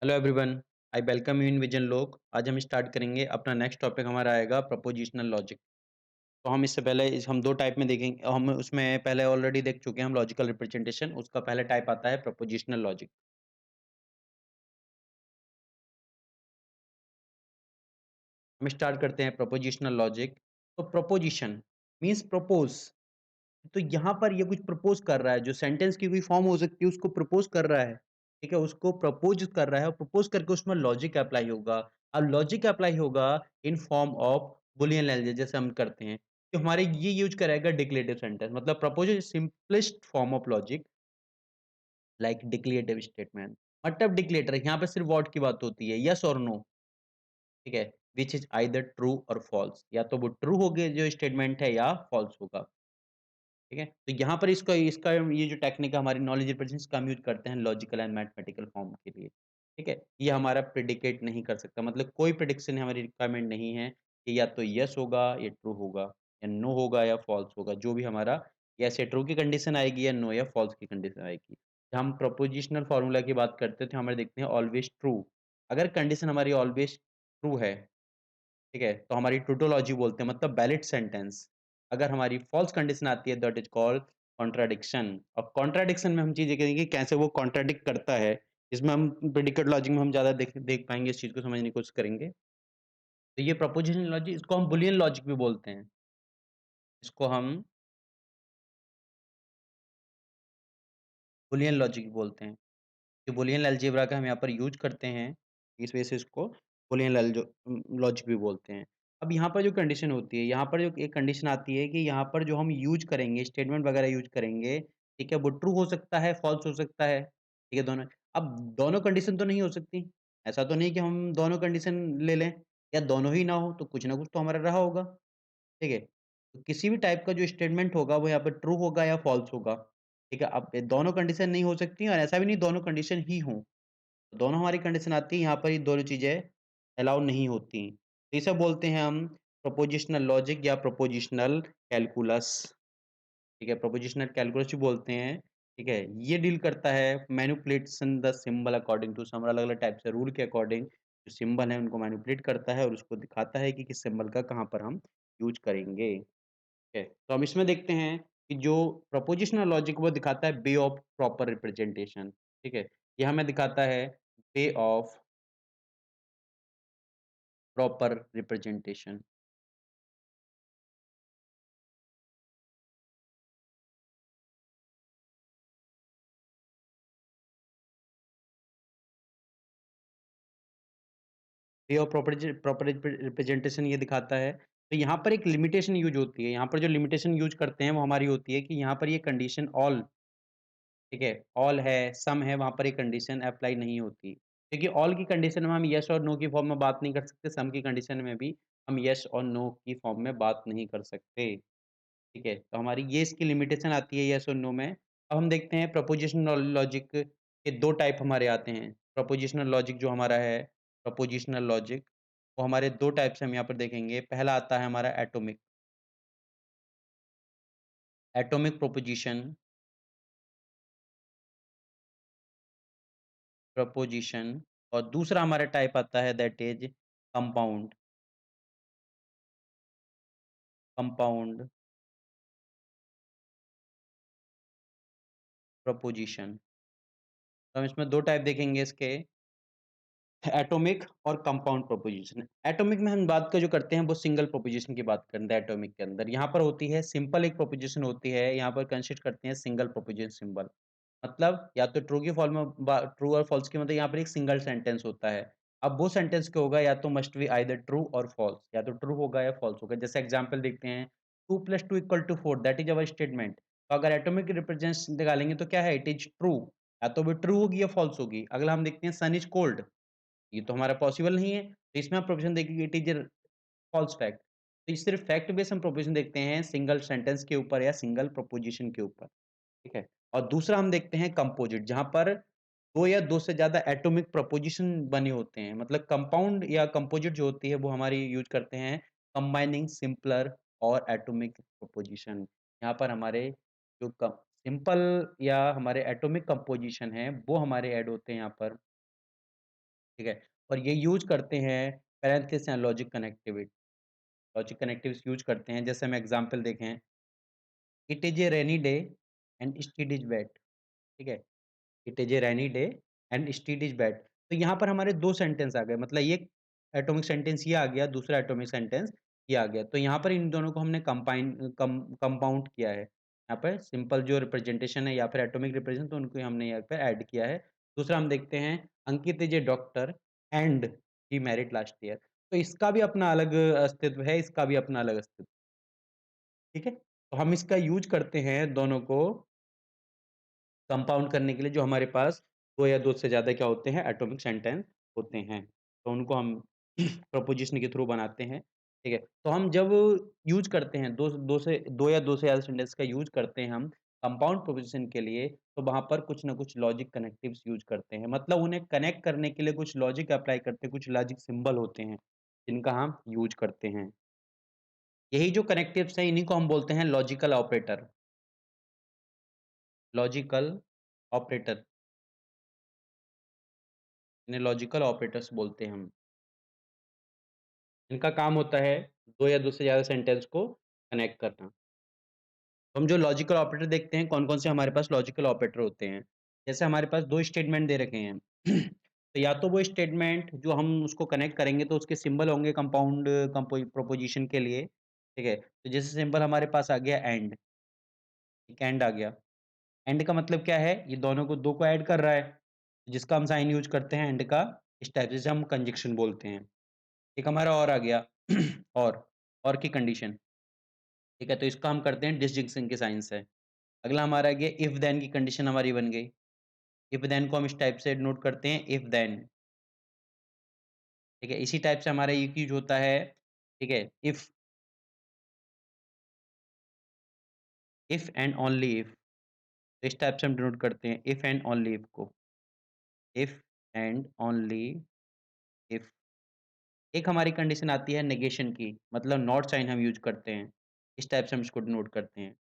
Hello everyone. I welcome you in vision लोग। आज हम स्टार्ट करेंगे अपना नेक्स्ट टॉपिक हमारा आएगा प्रपोजिशनल लॉजिक। तो हम इससे पहले हम दो टाइप में देखेंगे। हम उसमें पहले ऑलरेडी देख चुके हैं हम लॉजिकल रिप्रेजेंटेशन। उसका पहला टाइप आता है प्रपोजिशनल लॉजिक। हम स्टार्ट करते हैं प्रपोजिशनल लॉजिक। तो प्रपोजिशन मीन्स प्रपोज। तो यहाँ पर ये कुछ प्रपोज कर रहा है, जो सेंटेंस की कोई फॉर्म हो सकती है उसको प्रपोज कर रहा है। ठीक है, उसको प्रपोज कर रहा है और प्रपोज करके उसमें लॉजिक अप्लाई होगा। अब लॉजिक अप्लाई होगा in form of Boolean language, जैसे हम करते हैं। तो हमारे ये यूज करेगा डिक्लेरेटिव सेंटेंस, मतलब propose is simplest form of logic like declarative statement. मतलब डिक्लेरेटर यहाँ पे सिर्फ वर्ड की बात होती है, यस और नो। ठीक है, विच इज आइदर ट्रू और फॉल्स, या तो वो ट्रू हो गया जो स्टेटमेंट है या फॉल्स होगा। ठीक है? तो यहाँ पर इसका इसका ये जो टेक्निक है हमारी नॉलेज रिप्रेजेंटेशन का हम यूज़ करते हैं लॉजिकल एंड मैथमेटिकल फॉर्म के लिए। ठीक है? ये हमारा प्रिडिकेट नहीं कर सकता, मतलब कोई प्रेडिक्शन हमारी रिक्वायरमेंट नहीं है कि या तो येस होगा या ट्रू होगा या नो होगा या फॉल्स होगा। जो भी हमारा येस या ट्रू की कंडीशन आएगी या नो या फॉल्स की कंडीशन आएगी। जब हम प्रोपोज़िशनल फार्मूला की बात करते हैं तो हमारे देखते हैं ऑलवेज़ ट्रू। अगर कंडीशन हमारी ऑलवेज़ ट्रू है, ठीक है? तो हमारी टोटोलॉजी बोलते हैं, मतलब वैलिड सेंटेंस। अगर हमारी फ़ॉल्स कंडीशन आती है दैट इज़ कॉल्ड कॉन्ट्राडिक्शन। और कॉन्ट्राडिक्शन में हम चीज़ ये करेंगे कैसे वो कॉन्ट्राडिक्ट करता है। इसमें हम प्रेडिकेट लॉजिक में हम ज़्यादा देख देख पाएँगे, इस चीज़ को समझने की कोशिश करेंगे। तो ये प्रोपोज़िशनल लॉजिक, इसको हम बूलियन लॉजिक भी बोलते हैं। इसको हम बूलियन लॉजिक बोलते हैं। जो बूलियन अलजेब्रा का हम यहाँ पर यूज़ करते हैं, इस वजह से इसको बूलियन लॉजिक भी बोलते हैं। अब यहाँ पर जो कंडीशन होती है, यहाँ पर जो एक कंडीशन आती है कि यहाँ पर जो हम यूज़ करेंगे, स्टेटमेंट वगैरह यूज़ करेंगे, ठीक है? वो ट्रू हो सकता है, फ़ॉल्स हो सकता है, ठीक है? दोनों। अब दोनों कंडीशन तो नहीं हो सकती। ऐसा तो नहीं कि हम दोनों कंडीशन ले लें, या दोनों ही ना हो, तो कुछ ना कुछ तो हमारा रहा होगा, ठीक है? तो किसी भी टाइप का जो स्टेटमेंट होगा, वो यहाँ पर ट्रू होगा या फ़ॉल्स होगा, ठीक है? अब ये दोनों कंडीशन नहीं हो सकती और ऐसा भी नहीं दोनों कंडीशन ही हों। दोनों हमारी कंडीशन आती है, यहाँ पर ये दोनों चीज़ें अलाउ नहीं होती। तो इसे बोलते हैं हम प्रोपोज़िशनल लॉजिक या प्रोपोज़िशनल कैलकुलस, ठीक है? प्रोपोज़िशनल कैलकुलस भी बोलते हैं, ठीक है? ये डील करता है manipulation the symbol according to some, अलग-अलग टाइप से रूल के अकॉर्डिंग जो सिंबल है उनको मैनिपुलेट करता है और उसको दिखाता है कि किस सिंबल का कहाँ पर हम यूज़ करेंगे, ठीक है? तो हम इसमें देखते हैं कि जो प्रोपोज़िशनल लॉजिक वो दिखाता है वे ऑफ प्रॉपर रिप्रेजेंटेशन, ठीक है? ये हमें दिखाता है way of proper representation. Way of proper representation ये दिखाता है। तो यहाँ पर एक लिमिटेशन यूज़ होती है, यहाँ पर जो लिमिटेशन यूज़ करते हैं वो हमारी होती है कि यहाँ पर ये कंडीशन ऑल, ठीक है? ऑल है, सम है, वहाँ पर ये कंडीशन अप्लाई नहीं होती। क्योंकि ऑल की कंडीशन में हम येस और नो की फॉर्म में बात नहीं कर सकते, सम की कंडीशन में भी हम येस और नो की फॉर्म में बात नहीं कर सकते। ठीक है? तो हमारी ये इसकी लिमिटेशन आती है येस और नो में। अब हम देखते हैं प्रोपोज़िशनल लॉजिक के 2 टाइप हमारे आते हैं। प्रोपोज़िशनल लॉजिक जो हमारा है, प्रोपोज़िशनल लॉजिक, वो हमारे 2 टाइप से हम यहाँ पर देखेंगे। पहला आता है हमारा एटॉमिक, एटॉमिक प्रोपोज़िशन, प्रोपोज़िशन, और दूसरा हमारा टाइप आता है that is compound, compound proposition. तो हम इसमें 2 टाइप देखेंगे इसके, एटॉमिक और कंपाउंड प्रोपोज़िशन। एटॉमिक में हम बात का जो करते हैं वो सिंगल प्रोपोज़िशन की बात करते हैं एटॉमिक के अंदर। यहाँ पर होती है सिंपल एक प्रोपोज़िशन होती है, यहाँ पर कंसीडर करते हैं सिंगल प्रोपोज़िशन सिंबल। मतलब या तो ट्रू की फॉर्म में ट्रू और फॉल्स की, मतलब यहाँ पर एक सिंगल सेंटेंस होता है। अब वो सेंटेंस क्या होगा, या तो मस्ट बी आइदर ट्रू और फॉल्स, या तो ट्रू होगा या फॉल्स होगा। जैसे एग्ज़ाम्पल देखते हैं, 2 + 2 = 4 दैट इज़ अवर स्टेटमेंट। तो अगर एटॉमिक रिप्रेजेंटेशन निकालेंगे तो क्या है, इट इज़ ट्रू, या तो वो ट्रू होगी या फॉल्स होगी। अगला हम देखते हैं सन इज़ कोल्ड, ये तो हमारा पॉसिबल नहीं है, तो इसमें आप प्रोपोज़िशन देखेंगे it is a false fact. तो ये सिर्फ फैक्ट बेस हम प्रोपोज़िशन देखते हैं सिंगल सेंटेंस के ऊपर या सिंगल प्रोपोज़िशन के ऊपर, ठीक है? और दूसरा हम देखते हैं कंपोजिट, जहाँ पर 2 या 2 से ज़्यादा एटॉमिक प्रोपोज़िशन बने होते हैं। मतलब कंपाउंड या कंपोजिट जो होती है वो हमारी यूज़ करते हैं कंबाइनिंग सिंपलर और एटॉमिक प्रोपोज़िशन। यहाँ पर हमारे जो सिंपल या हमारे एटॉमिक कंपोज़िशन हैं वो हमारे ऐड होते हैं यहाँ पर। ठीक है? और ये यूज़ करते हैं parenthesis and logic connectives use करते हैं, जैसे हम एग्ज़ाम्पल देखें, it is a rainy day and street is wet, ठीक है? It is a rainy day and street is wet. तो यहाँ पर हमारे 2 सेंटेंस आ गए, मतलब एक एटॉमिक सेंटेंस ये आ गया, दूसरा एटॉमिक सेंटेंस ये आ गया। तो यहाँ पर इन दोनों को हमने कंपाउंड किया है। यहाँ पर सिंपल जो रिप्रेजेंटेशन है या फिर एटॉमिक रिप्रेजेंटेशन, तो उनको हमने यहाँ पे ऐड किया है। दूसरा हम देखते हैं, Ankit is a doctor and he married last year. तो इसका भी अपना अलग अस्तित्व है, इसका भी अपना अलग अस्तित्व, ठीक है? तो हम इसका यूज़ करते हैं दोनों को कंपाउंड करने के लिए, जो हमारे पास 2 या 2 से ज़्यादा क्या होते हैं, एटॉमिक सेंटेंस होते हैं। तो उनको हम प्रोपोज़िशन के थ्रू बनाते हैं, ठीक है? तो हम जब यूज़ करते हैं 2 या 2 से ज़्यादा सेंटेंस का यूज़ करते हैं हम कंपाउंड प्रोपोज़िशन के लिए, तो वहाँ पर कुछ न कुछ लॉजिक कनेक्टिव्स यूज़ करते हैं। मतलब उन्हें कनेक्ट करने के लिए कुछ लॉजिक अप्लाई करते हैं, कुछ लॉजिक सिंबल होते हैं, जिनका हम यूज़ करते हैं। यही जो कनेक्टिव्स हैं, इन्हीं को हम बोलते हैं लॉजिकल ऑपरेटर। लॉजिकल ऑपरेटर, इन्हें लॉजिकल ऑपरेटर्स बोलते हैं हम। इनका काम होता है 2 या 2 से ज़्यादा सेंटेंस को कनेक्ट करना। तो हम जो लॉजिकल ऑपरेटर देखते हैं, कौन-कौन से हमारे पास लॉजिकल ऑपरेटर होते हैं। जैसे हमारे पास 2 स्टेटमेंट दे रखे हैं। तो या तो वो स्टेटमेंट जो हम उसको कनेक्ट करेंगे, तो उसके सिंबल होंगे कंपाउंड प्रोपोज़िशन के लिए, ठीक है? तो जैसे सिंबल हमारे पास आ गया एंड, एक एंड आ गया। एंड का मतलब क्या है? ये दोनों को 2 को ऐड कर रहा है, जिसका हम साइन यूज़ करते हैं एंड का, इस टाइप से, जिसे हम कंजंक्शन बोलते हैं। एक हमारा और आ गया और, और की कंडीशन, ठीक है? तो इसको हम करते हैं डिसजंक्शन के साइन से। अगला हमारा आ गया इफ देन की कंडीशन हमारी बन गई। इफ देन को हम इस टाइप से डिनोट करते हैं इफ देन, ठीक है? इसी टाइप से हमारा एक यूज़ होता है, ठीक है? इफ एंड ओनली इफ, इस टाइप से हम डिनोट करते हैं इफ एंड ओनली इफ को। If and only if. एक हमारी कंडीशन आती है नेगेशन की, मतलब नॉट साइन हम यूज़ करते हैं। इस टाइप से हम इसको डिनोट करते हैं।